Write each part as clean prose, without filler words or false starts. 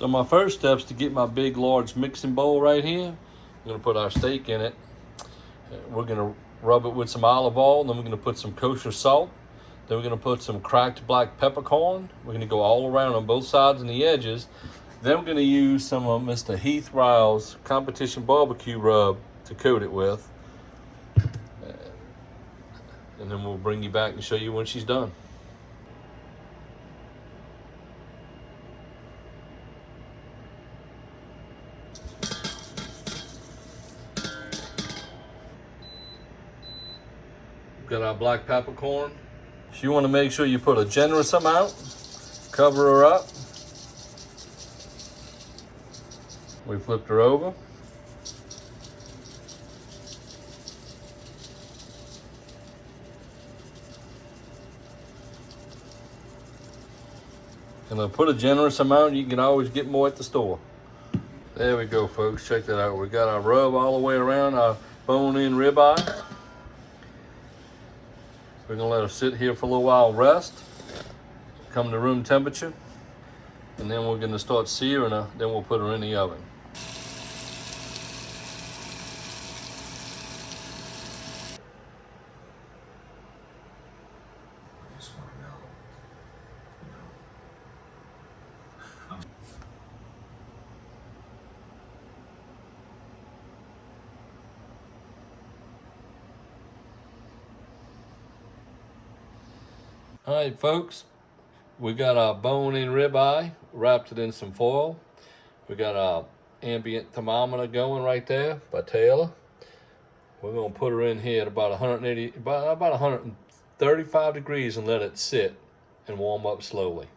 So my first step is to get my big, large mixing bowl right here. I'm gonna put our steak in it. We're gonna rub it with some olive oil, then we're gonna put some kosher salt. Then we're gonna put some cracked black peppercorn. We're gonna go all around on both sides and the edges. Then we're gonna use some of Mr. Heath Riles competition barbecue rub to coat it with. And then we'll bring you back and show you when she's done. Got our black peppercorn. So you want to make sure you put a generous amount. Cover her up. We flipped her over. And then put a generous amount. You can always get more at the store. There we go, folks. Check that out. We got our rub all the way around our bone-in ribeye. We're gonna let her sit here for a little while, rest, come to room temperature, and then we're gonna start searing her, then we'll put her in the oven. All right, folks, we got our bone-in ribeye, wrapped it in some foil. We got our ambient thermometer going right there by Taylor. We're gonna put her in here at about 135 degrees and let it sit and warm up slowly.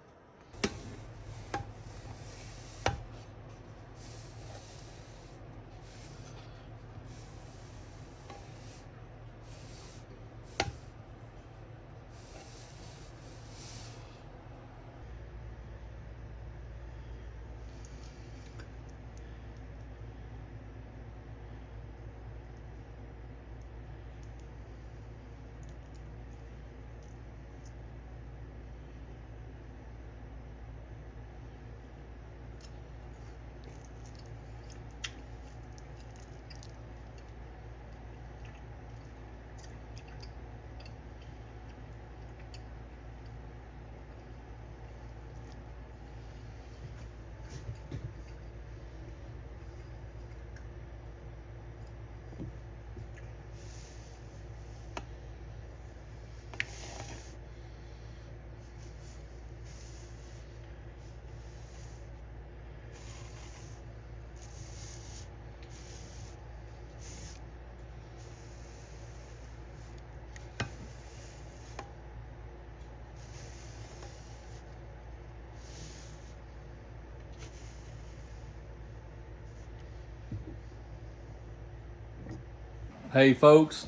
Hey folks,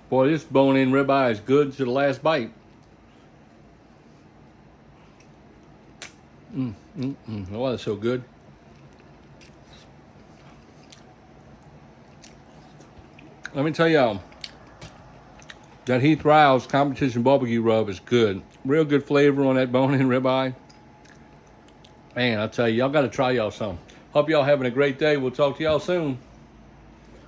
boy, this bone-in ribeye is good to the last bite. Oh, that's so good. Let me tell y'all, that Heath Riles competition barbecue rub is good. Real good flavor on that bone-in ribeye. Man, I tell you, y'all got to try y'all some. Hope y'all having a great day. We'll talk to y'all soon.